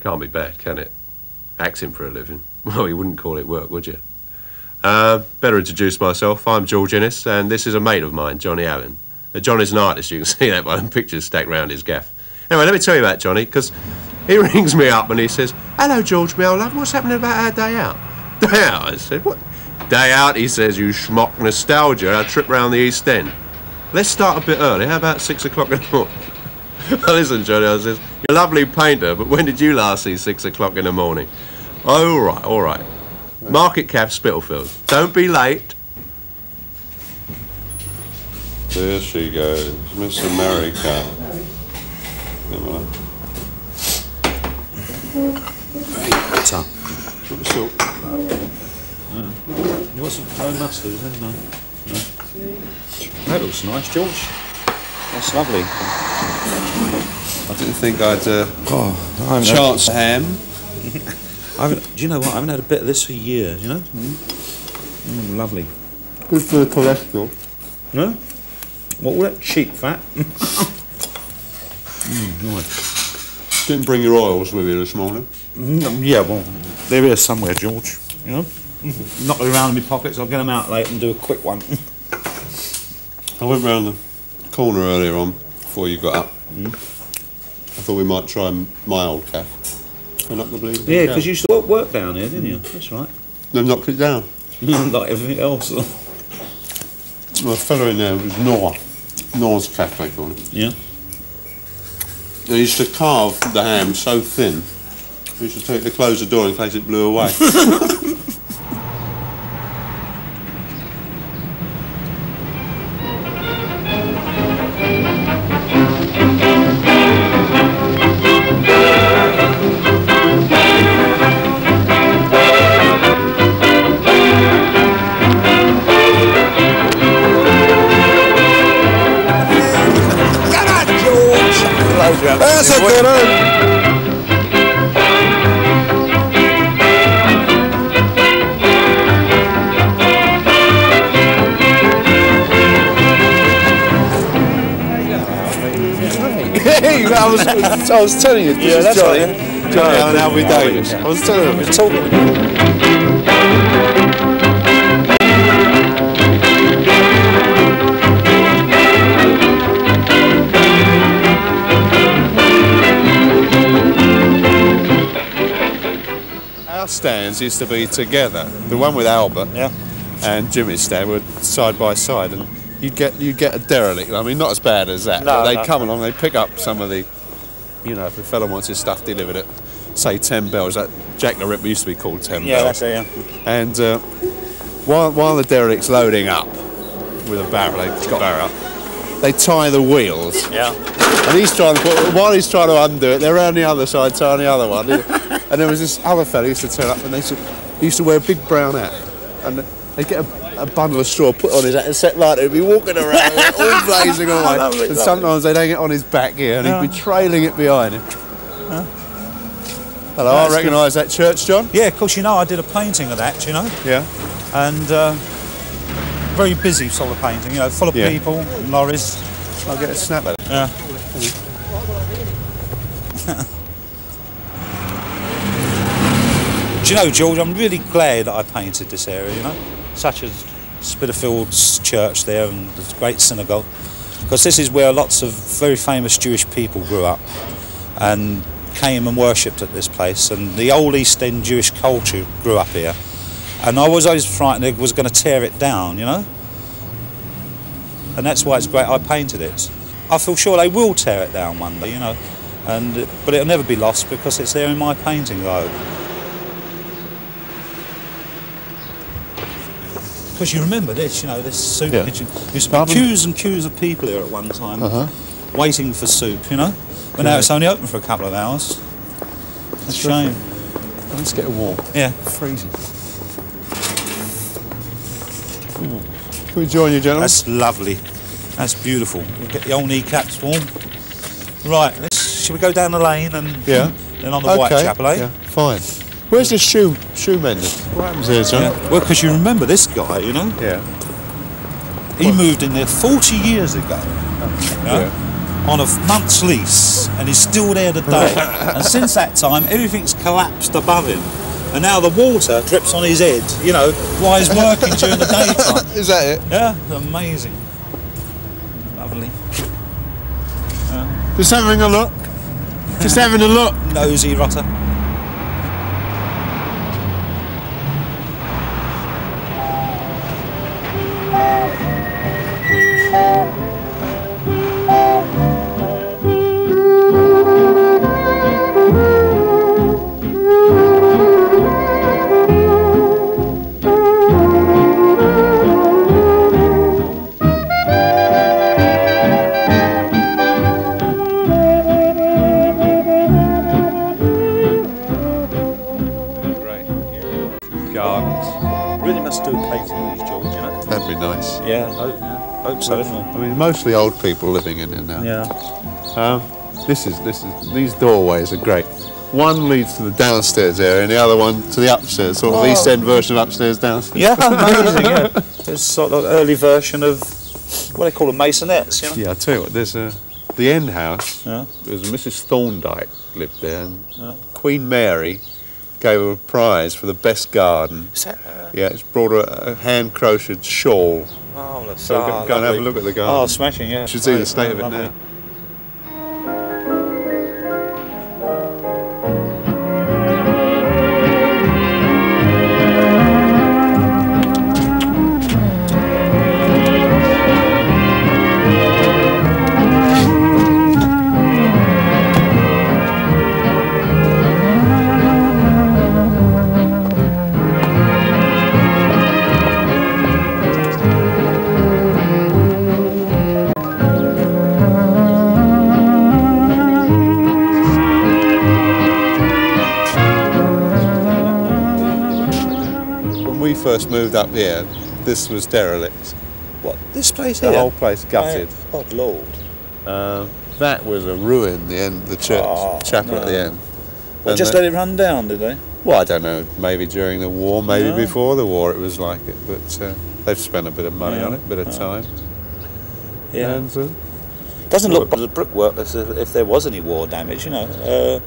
can't be bad, can it? Acting for a living. Well, you wouldn't call it work, would you? Better introduce myself. I'm George Innes, and this is a mate of mine, Johnny Allin. John is an artist, you can see that by the pictures stacked round his gaff. Anyway, let me tell you about Johnny, because he rings me up and he says, "Hello, George, my old love, what's happening about our day out?" Day out? I said, "What? Day out?" He says, "You schmuck nostalgia, our trip round the East End. Let's start a bit early, how about 6 o'clock in the morning?" Listen, Johnny, I says, "You're a lovely painter, but when did you last see 6 o'clock in the morning?" "Oh, all right. Market Caf, Spitalfields. Don't be late." There she goes, Miss America. What's up? What's up? You want some no mustard, isn't it? No. That looks nice, George. That's lovely. I didn't think I'd chance ham. Do you know what? I haven't had a bit of this for years, you know? Lovely. Good for the cholesterol. No? What was that? Cheap fat? Nice. Didn't bring your oils with you this morning? Yeah, well, they're here somewhere, George. You know? Knock it around in my pockets, I'll get them out later and do a quick one. I went round the corner earlier on, before you got up. I thought we might try my old cafe. You're not going to believe it? Yeah, because you used to work down here, didn't you? That's right. They knocked it down. Like everything else. Well, a fellow in there was Nor's cafe, they call it. Yeah. They used to carve the ham so thin, we used to close the door in case it blew away. That's a good one. I was telling you, Yeah, that's Johnny. right. Johnny, how we doing? I was telling him. Talking. Our stands used to be together. The one with Albert and Jimmy's stand were side by side, and you'd get a derelict. I mean, not as bad as that. No, but they'd come along, they'd pick up some of the, you know, if a fella wants his stuff delivered at, say, 10 bells. That Jack the Ripper used to be called 10 Yeah, bells. that's it, yeah. And while the derelict's loading up with a barrel, they tie the wheels. Yeah. And he's trying to while he's trying to undo it, they're around the other side tying the other one. And there was this other fella who used to turn up, and he used to wear a big brown hat, and they'd get a bundle of straw put on his hat and set like that. He'd be walking around all blazing away. And sometimes they'd hang it on his back here, and he'd be trailing it behind him. Hello, I recognise that church, John. Yeah, of course, you know, I did a painting of that, you know. Yeah. And very busy sort of painting, you know, full of people, lorries. I'll get a snap at it. Yeah. Do you know, George, I'm really glad that I painted this area, you know, such as Spitalfield's church there and the great synagogue, because this is where lots of very famous Jewish people grew up and came and worshipped at this place, and the old East End Jewish culture grew up here, and I was always frightened it was going to tear it down, you know, and that's why it's great I painted it. I feel sure they will tear it down one day, you know, but it'll never be lost because it's there in my painting, though. Because you remember this, you know, this soup kitchen. There used to be queues and queues of people here at one time, waiting for soup, you know. But now it's only open for a couple of hours. It's a shame. Let's get a walk. Yeah. Freezing. Can we join you, gentlemen? That's lovely. That's beautiful. We'll get the old kneecaps warm. Right, shall we go down the lane and then on the Whitechapel, eh? Yeah, fine. Where's this shoe mender? What happens here, John? Yeah. Well, because you remember this guy, you know? Yeah. He moved in there 40 years ago. Yeah. on a month's lease, and he's still there today. And since that time, everything's collapsed above him, and now the water drips on his head, you know, while he's working during the daytime. Is that it? Yeah, amazing. Lovely. Just having a look. Just having a look. Nosy rotter. Really must do a painting of these, George, you know? That'd be nice. Yeah, hope so, anyway. I mean, mostly old people living in it now. Yeah. These doorways are great. One leads to the downstairs area and the other one to the upstairs, sort of East End version of upstairs, downstairs. Yeah, amazing, yeah. It's sort of an early version of what they call them, masonettes, you know? Yeah, I'll tell you what, there's the end house. Yeah. There's Mrs. Thorndyke lived there, and Queen Mary gave her a prize for the best garden. Is that, yeah, it's brought a hand crocheted shawl. marvellous. So go and have a look at the garden. Oh, smashing, yeah. You should see the state of it lovely. now. When we first moved up here, this was derelict. What, this place The here? whole place gutted. Oh, Lord. That was a ruin, the church chapel at the end. Well, And just let it run down, did they? Well, I don't know, maybe during the war, maybe before the war it was like it, but they've spent a bit of money on it, a bit of time. Yeah. And, Doesn't look like the brickwork as if there was any war damage, you know.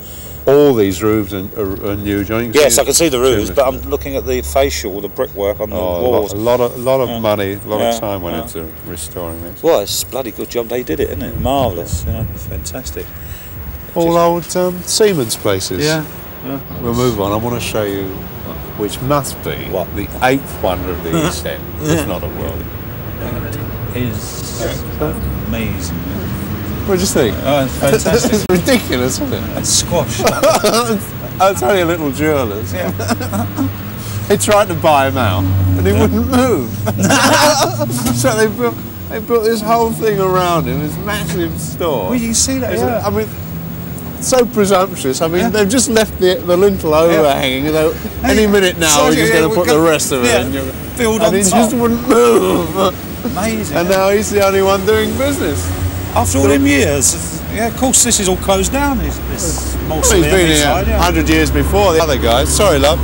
all these roofs are new, John. Yes, I can see the roofs, but I'm looking at the facial, the brickwork on the walls. A lot of money, a lot of time went into restoring this. Well, it's a bloody good job they did it, isn't it? Marvellous, you know, fantastic. All old Siemens places. Yeah. We'll move on. I want to show you, which must be the 8th wonder of the East End, if not a world. Is amazing. What do you think? Oh, it's fantastic. It's ridiculous, isn't it? It's squash. It's only a little jeweller's. Yeah. They tried to buy him out, and he wouldn't move. So they built this whole thing around him, this massive store. Well, you can see that, yeah. I mean, so presumptuous. I mean, they've just left the lintel overhanging. You know, any minute now we're just going to put the rest of it in. Build on and he top. just wouldn't move. Amazing. And now he's the only one doing business. After all them years, yeah, of course this is all closed down. This He's mausoleum been here inside, 100 years before the other guys. Sorry, love.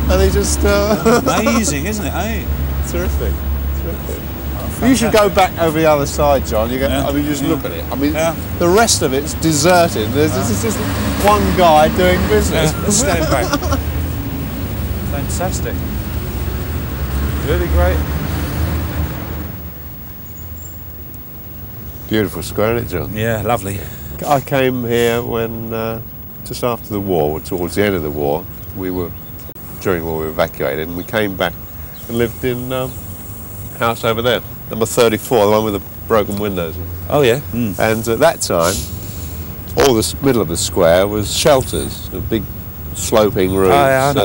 And he just... Amazing, isn't it, eh? Terrific. You should go back over the other side, John. I mean, just look at it. I mean, the rest of it's deserted. There's just one guy doing business. Let's stand back. Fantastic. Really great. Beautiful square, isn't it, John? Yeah, lovely. I came here when, just after the war, towards the end of the war, during the war we were evacuated, and we came back and lived in house over there, number 34, the one with the broken windows. Oh, yeah. And at that time, all the middle of the square was shelters, big sloping roofs, and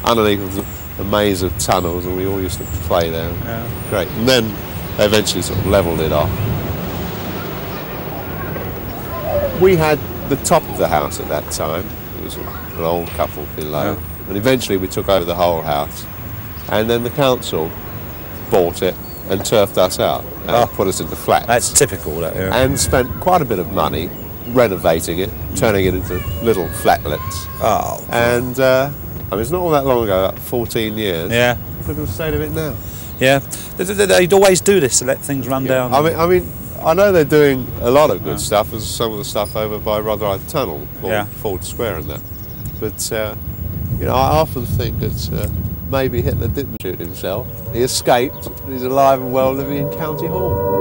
underneath was a maze of tunnels, and we all used to play there. Yeah. Great. And then they eventually sort of levelled it off. We had the top of the house at that time. It was an old couple below. And eventually we took over the whole house. And then the council bought it and turfed us out and put us into flats. That's typical, that, yeah. And spent quite a bit of money renovating it, turning it into little flatlets. Oh. And I mean, it's not all that long ago, like 14 years. Yeah. Look at the state of it now. Yeah. They'd always do this to let things run down. I mean, I know they're doing a lot of good stuff, as some of the stuff over by Rotherhithe Tunnel, Ford Square and that. But, you know, I often think that maybe Hitler didn't shoot himself. He escaped, he's alive and well living in County Hall.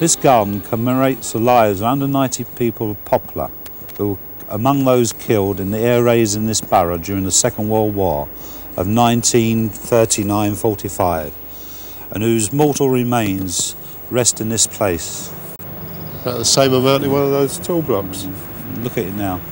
This garden commemorates the lives of 190 people of Poplar, who were among those killed in the air raids in this borough during the Second World War of 1939-45, and whose mortal remains rest in this place. About the same amount in one of those tall blocks. Look at it now.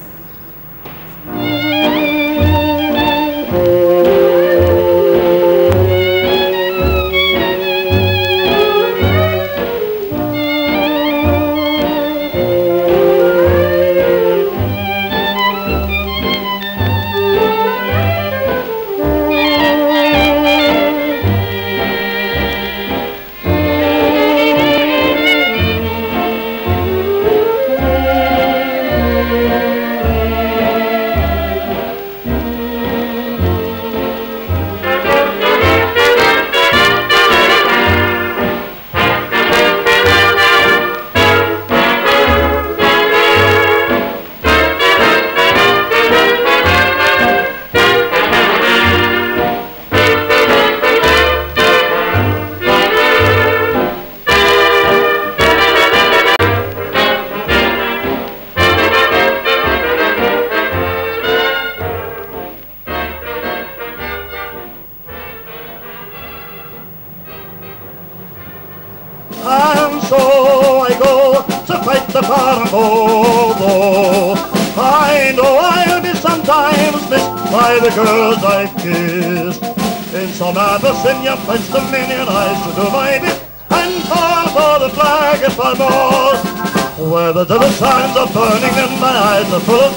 And so I go to fight the Paramo. I know I'll be sometimes missed by the girls I've kissed. In some Abyssinian French dominion I shall do my bit and fall for the flag at Palmos, where the devil signs are burning and my eyes are full.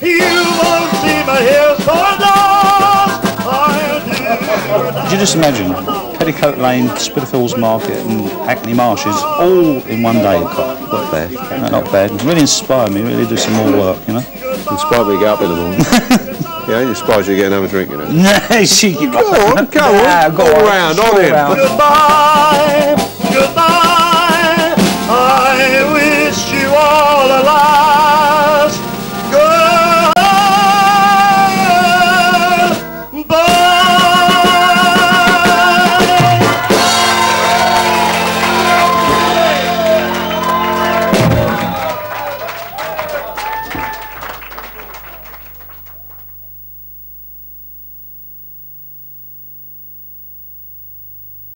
You won't see my hair so lost. Could you just imagine Petticoat Lane, Spitalfields Market and Hackney Marshes all in one day? Not bad. No, not bad. It really inspired me, really do some more work, you know. Inspired me to get up in the morning. Yeah, it inspires you to get another drink, you know. No, she give up. Go on, Go all round, on in. Goodbye, goodbye.